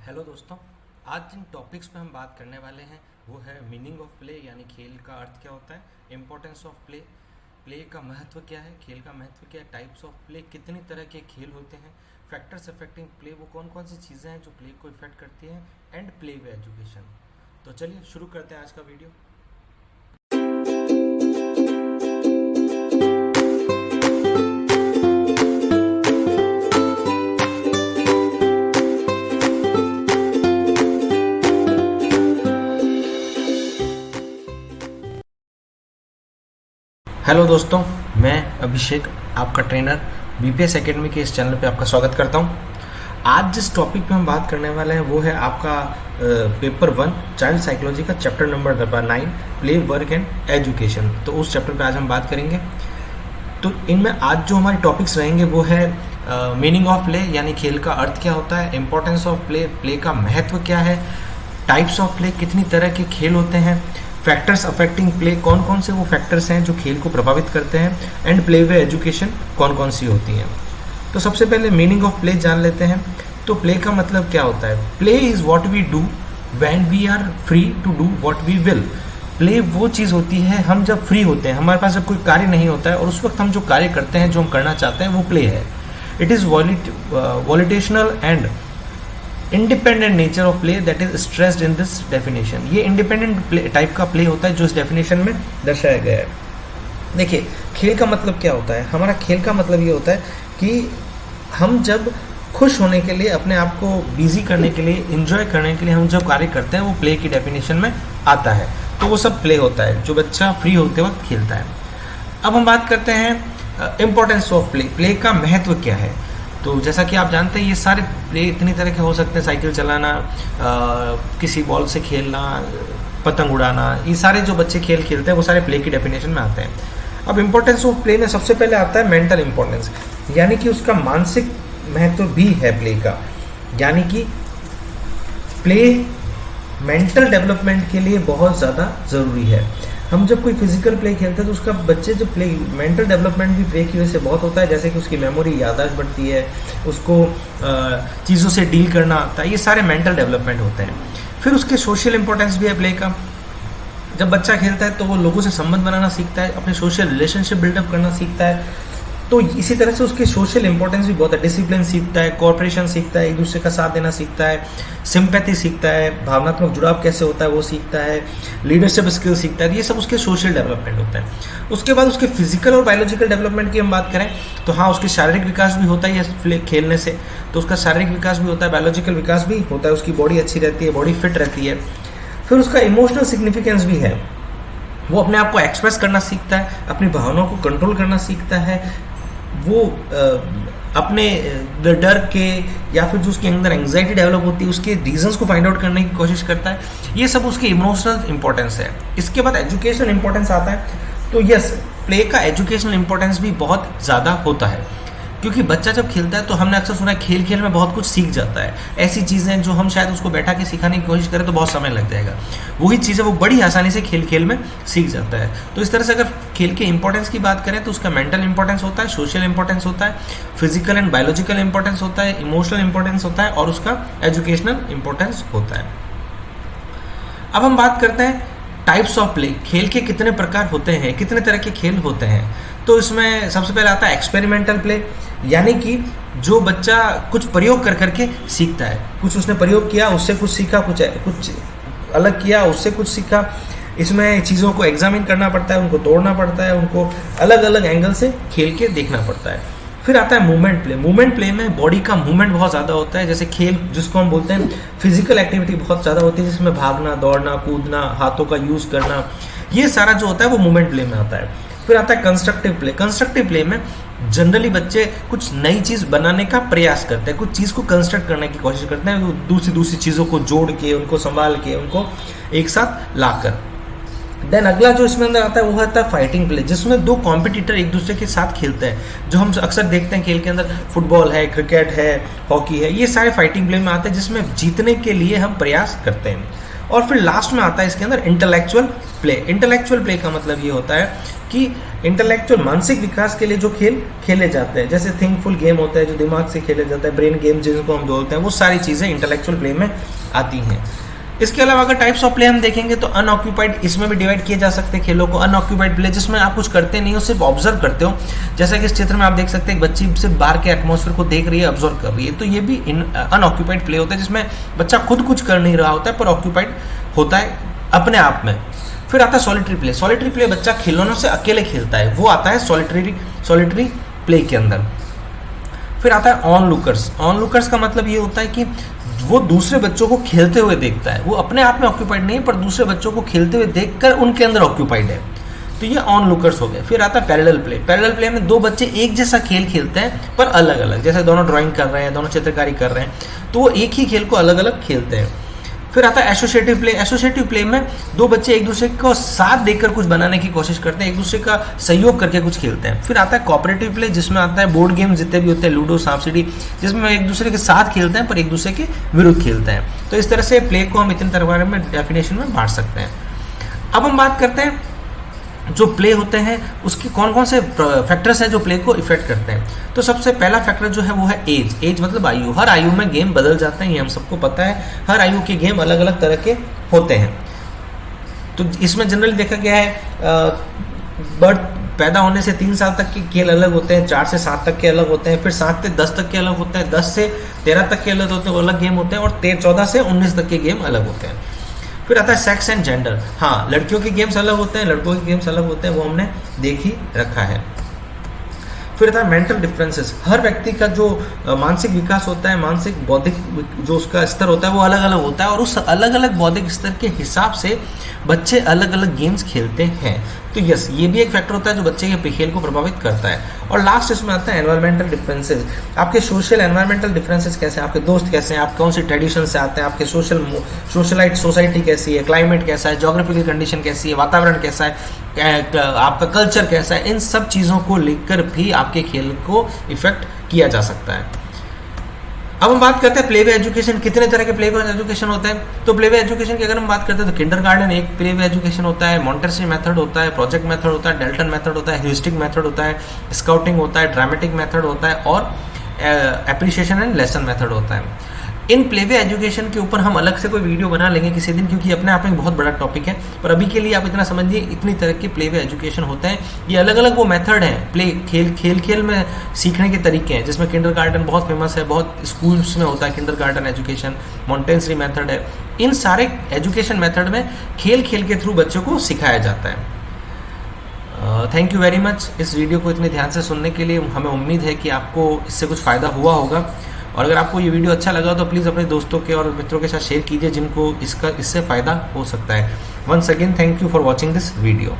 Hello दोस्तों। आज जिन topics पे हम बात करने वाले हैं वो है मीनिंग ऑफ प्ले, यानी खेल का अर्थ क्या होता है, इम्पोर्टेंस ऑफ प्ले, प्ले का महत्व क्या है, खेल का महत्व क्या है, टाइप्स ऑफ प्ले, कितनी तरह के खेल होते हैं, फैक्टर्स अफेक्टिंग प्ले, वो कौन कौन सी चीज़ें हैं जो प्ले को इफेक्ट करती हैं, एंड प्ले वे एजुकेशन। तो चलिए शुरू करते हैं आज का वीडियो। हेलो दोस्तों, मैं अभिषेक, आपका ट्रेनर बीपीएस एकेडमी के इस चैनल पे आपका स्वागत करता हूं। आज जिस टॉपिक पे हम बात करने वाले हैं वो है आपका पेपर 1 चाइल्ड साइकोलॉजी का chapter number 9 play work and education. तो उस चैप्टर पे आज हम बात करेंगे। तो इनमें आज जो हमारे टॉपिक्स रहेंगे वो है मीनिंग ऑफ प्ले, यानी खेल का अर्थ क्या होता है, इंपॉर्टेंस ऑफ प्ले, प्ले का महत्व क्या है, टाइप्स ऑफ प्ले, कितनी तरह के खेल होते हैं, फैक्टर्स अफेक्टिंग प्ले, कौन कौन से वो फैक्टर्स हैं जो खेल को प्रभावित करते हैं, एंड प्ले वे एजुकेशन कौन कौन सी होती हैं। तो सबसे पहले मीनिंग ऑफ प्ले जान लेते हैं। तो प्ले का मतलब क्या होता है? Play is what we do when we are free to do what we will. Play वो चीज़ होती है हम जब फ्री होते हैं, हमारे पास जब कोई कार्य नहीं होता है और उस वक्त हम जो कार्य करते हैं, जो हम करना चाहते हैं, वो प्ले है। It is volitional and independent nature of play that is stressed in this definition. ये इंडिपेंडेंट प्ले टाइप का प्ले होता है जो इस डेफिनेशन में दर्शाया गया है। देखिए, खेल का मतलब क्या होता है? हमारा खेल का मतलब ये होता है कि हम जब खुश होने के लिए, अपने आप को बिजी करने के लिए, इंजॉय करने के लिए हम जब कार्य करते हैं, वो प्ले की डेफिनेशन में आता है। तो वो सब प्ले होता है जो बच्चा फ्री होते वक्त खेलता है। अब हम बात करते हैं इम्पोर्टेंस ऑफ प्ले, प्ले का महत्व क्या है। तो जैसा कि आप जानते हैं, ये सारे प्ले इतनी तरह के हो सकते हैं, साइकिल चलाना, किसी बॉल से खेलना, पतंग उड़ाना, ये सारे जो बच्चे खेल खेलते हैं वो सारे प्ले की डेफिनेशन में आते हैं। अब इम्पोर्टेंस ऑफ प्ले में सबसे पहले आता है मेंटल इम्पोर्टेंस, यानी कि उसका मानसिक महत्व भी है प्ले का। यानी कि प्ले मेंटल डेवलपमेंट के लिए बहुत ज़्यादा ज़रूरी है। हम जब कोई फिजिकल प्ले खेलते हैं तो उसका बच्चे जब प्ले मेंटल डेवलपमेंट भी प्ले की वजह से बहुत होता है, जैसे कि उसकी मेमोरी, याददाश्त बढ़ती है, उसको चीज़ों से डील करना आता है, ये सारे मेंटल डेवलपमेंट होते हैं। फिर उसके सोशल इंपॉर्टेंस भी है प्ले का। जब बच्चा खेलता है तो वो लोगों से संबंध बनाना सीखता है, अपने सोशल रिलेशनशिप बिल्डअप करना सीखता है। तो इसी तरह से उसके सोशल इंपॉर्टेंस भी बहुत है। डिसिप्लिन सीखता है, कोऑपरेशन सीखता है, एक दूसरे का साथ देना सीखता है, सिंपैथी सीखता है, भावनात्मक जुड़ाव कैसे होता है वो सीखता है, लीडरशिप स्किल सीखता है। ये सब उसके सोशल डेवलपमेंट होते हैं। उसके बाद उसके फिजिकल और बायोलॉजिकल डेवलपमेंट की हम बात करें तो हाँ, उसके शारीरिक विकास भी होता है खेलने से। तो उसका शारीरिक विकास भी होता है, बायोलॉजिकल विकास भी होता है, उसकी बॉडी अच्छी रहती है, बॉडी फिट रहती है। फिर उसका इमोशनल सिग्निफिकेंस भी है, वो अपने आप को एक्सप्रेस करना सीखता है, अपनी भावनाओं को कंट्रोल करना सीखता है, वो अपने डर के या फिर जो उसके अंदर एंग्जाइटी डेवलप होती है उसके रीजंस को फाइंड आउट करने की कोशिश करता है। ये सब उसकी इमोशनल इंपॉर्टेंस है। इसके बाद एजुकेशनल इंपॉर्टेंस आता है। तो यस, प्ले का एजुकेशनल इंपॉर्टेंस भी बहुत ज़्यादा होता है, क्योंकि बच्चा जब खेलता है तो हमने अक्सर सुना है खेल खेल में बहुत कुछ सीख जाता है। ऐसी चीज़ें जो हम शायद उसको बैठा के सिखाने की कोशिश करें तो बहुत समय लग जाएगा, वही चीज़ें वो बड़ी आसानी से खेल खेल में सीख जाता है। तो इस तरह से अगर खेल के इंपॉर्टेंस की बात करें तो उसका मेंटल इंपॉर्टेंस होता है, सोशल इंपॉर्टेंस होता है, फिजिकल एंड बायोलॉजिकल इंपॉर्टेंस होता है, इमोशनल इंपॉर्टेंस होता है, और उसका एजुकेशनल इंपॉर्टेंस होता है। अब हम बात करते हैं टाइप्स ऑफ प्ले, खेल के कितने प्रकार होते हैं, कितने तरह के खेल होते हैं। तो इसमें सबसे पहले आता है एक्सपेरिमेंटल प्ले, यानी कि जो बच्चा कुछ प्रयोग कर करके सीखता है। कुछ उसने प्रयोग किया, उससे कुछ सीखा, कुछ अलग किया, उससे कुछ सीखा। इसमें चीज़ों को एग्जामिन करना पड़ता है, उनको तोड़ना पड़ता है, उनको अलग अलग एंगल से खेल के देखना पड़ता है। फिर आता है मूवमेंट प्ले। मूवमेंट प्ले में बॉडी का मूवमेंट बहुत ज़्यादा होता है, जैसे खेल जिसको हम बोलते हैं फिजिकल एक्टिविटी बहुत ज़्यादा होती है, जिसमें भागना, दौड़ना, कूदना, हाथों का यूज़ करना, ये सारा जो होता है वो मूवमेंट प्ले में आता है। फिर आता है कंस्ट्रक्टिव प्ले। कंस्ट्रक्टिव प्ले में जनरली बच्चे कुछ नई चीज़ बनाने का प्रयास करते हैं, कुछ चीज़ को कंस्ट्रक्ट करने की कोशिश करते हैं, वो दूसरी चीज़ों को जोड़ के, उनको संभाल के, उनको एक साथ लाकर। देन अगला जो इसमें अंदर आता है वो आता है फाइटिंग प्ले, जिसमें दो कॉम्पिटिटर एक दूसरे के साथ खेलते हैं, जो हम अक्सर देखते हैं खेल के अंदर। फुटबॉल है, क्रिकेट है, हॉकी है, ये सारे फाइटिंग प्ले में आते हैं, जिसमें जीतने के लिए हम प्रयास करते हैं। और फिर लास्ट में आता है इसके अंदर इंटेलेक्चुअल प्ले। इंटेलेक्चुअल प्ले का मतलब ये होता है कि इंटेलेक्चुअल मानसिक विकास के लिए जो खेल खेले जाते हैं, जैसे थिंकफुल गेम होता है जो दिमाग से खेले जाता है, ब्रेन गेम जिनको हम बोलते हैं, वो सारी चीज़ें इंटेलेक्चुअल प्ले में आती हैं। इसके अलावा अगर टाइप्स ऑफ प्ले हम देखेंगे तो अनऑक्यूपाइड, इसमें भी डिवाइड किए जा सकते हैं खेलों को। अनऑक्यूपाइड प्ले जिसमें आप कुछ करते नहीं हो, सिर्फ ऑब्जर्व करते हो, जैसा कि इस चित्र में आप देख सकते हैं एक बच्ची सिर्फ बाहर के एटमॉस्फेयर को देख रही है, ऑब्जर्व कर रही है, तो ये भी अनऑक्यूपाइड प्ले होता है जिसमें बच्चा खुद कुछ कर नहीं रहा होता है पर ऑक्यूपाइड होता है अपने आप में। फिर आता है सॉलिटरी प्ले। सॉलिटरी प्ले बच्चा खिलौनों से अकेले खेलता है, वो आता है सॉलिटरी प्ले के अंदर। फिर आता है ऑन लुकर्स। ऑन लुकर्स का मतलब ये होता है कि वो दूसरे बच्चों को खेलते हुए देखता है, वो अपने आप में ऑक्यूपाइड नहीं है पर दूसरे बच्चों को खेलते हुए देखकर उनके अंदर ऑक्यूपाइड है, तो ये ऑन लुकर्स हो गए। फिर आता है पैरेलल प्ले। पैरेलल प्ले में दो बच्चे एक जैसा खेल खेलते हैं पर अलग अलग, जैसे दोनों ड्राइंग कर रहे हैं, दोनों चित्रकारी कर रहे हैं, तो वो एक ही खेल को अलग अलग खेलते हैं। फिर आता है एसोसिएटिव प्ले। एसोसिएटिव प्ले में दो बच्चे एक दूसरे को साथ देकर कुछ बनाने की कोशिश करते हैं, एक दूसरे का सहयोग करके कुछ खेलते हैं। फिर आता है कोऑपरेटिव प्ले जिसमें आता है बोर्ड गेम जितने भी होते हैं, लूडो, सांप सीढ़ी, जिसमें एक दूसरे के साथ खेलते हैं पर एक दूसरे के विरुद्ध खेलते हैं। तो इस तरह से प्ले को हम इतने तरह में डेफिनेशन में बांट सकते हैं। अब हम बात करते हैं जो प्ले होते हैं उसके कौन कौन से फैक्टर्स हैं जो प्ले को इफेक्ट करते हैं। तो सबसे पहला फैक्टर जो है वो है एज। एज मतलब आयु। हर आयु में गेम बदल जाते हैं, ये हम सबको पता है। हर आयु के गेम अलग अलग तरह के होते हैं। तो इसमें जनरली देखा गया है बर्थ पैदा होने से 3 साल तक के खेल अलग होते हैं, 4 से 7 तक के अलग होते हैं, फिर 7 से 10 तक के अलग होते हैं, 10 से 13 तक के अलग होते हैं, वो अलग गेम होते हैं, और 14 से 19 तक के गेम अलग होते हैं। फिर आता है सेक्स एंड जेंडर। हाँ, लड़कियों के गेम्स अलग होते हैं, लड़कों के गेम्स अलग होते हैं, वो हमने देख ही रखा है। फिर आता है मेंटल डिफरेंसेस। हर व्यक्ति का जो मानसिक विकास होता है, मानसिक बौद्धिक जो उसका स्तर होता है वो अलग अलग होता है, और उस अलग अलग बौद्धिक स्तर के हिसाब से बच्चे अलग अलग गेम्स खेलते हैं। तो यस, ये भी एक फैक्टर होता है जो बच्चे के खेल को प्रभावित करता है। और लास्ट इसमें आता है एनवायरमेंटल डिफरेंसेस। आपके सोशल एनवायरमेंटल डिफरेंसेस कैसे हैं, आपके दोस्त कैसे हैं, आप कौन सी ट्रेडिशन से आते हैं, आपके सोशलाइट सोसाइटी कैसी है, क्लाइमेट कैसा है, जोग्राफिकल कंडीशन कैसी है, वातावरण कैसा है, आपका कल्चर कैसा है, इन सब चीज़ों को लेकर भी आपके खेल को इफेक्ट किया जा सकता है। अब हम बात करते हैं प्ले वे एजुकेशन। कितने तरह के प्ले वे एजुकेशन होते हैं। तो प्ले वे एजुकेशन की अगर हम बात करते हैं तो किंडरगार्टन एक प्ले वे एजुकेशन होता है, मॉन्टेसरी मेथड होता है, प्रोजेक्ट मेथड होता है, डेल्टन मेथड होता है, ह्यूरिस्टिक मेथड होता है, स्काउटिंग होता है, ड्रामेटिक मेथड होता है, और एप्रिशिएशन एंड लेसन मेथड होता है। इन प्ले वे एजुकेशन के ऊपर हम अलग से कोई वीडियो बना लेंगे किसी दिन, क्योंकि अपने आप में बहुत बड़ा टॉपिक है। पर अभी के लिए आप इतना समझिए, इतनी तरह के प्ले वे एजुकेशन होते हैं। ये अलग अलग वो मेथड हैं, प्ले खेल में सीखने के तरीके हैं, जिसमें किंडरगार्टन बहुत फेमस है, बहुत स्कूल्स में होता है किंडरगार्टन एजुकेशन, मॉन्टेसरी मेथड है। इन सारे एजुकेशन मेथड में खेल के थ्रू बच्चों को सिखाया जाता है। थैंक यू वेरी मच इस वीडियो को इतने ध्यान से सुनने के लिए। हमें उम्मीद है कि आपको इससे कुछ फ़ायदा हुआ होगा, और अगर आपको ये वीडियो अच्छा लगा तो प्लीज़ अपने दोस्तों के और मित्रों के साथ शेयर कीजिए जिनको इससे फ़ायदा हो सकता है। Once again thank you for watching this video.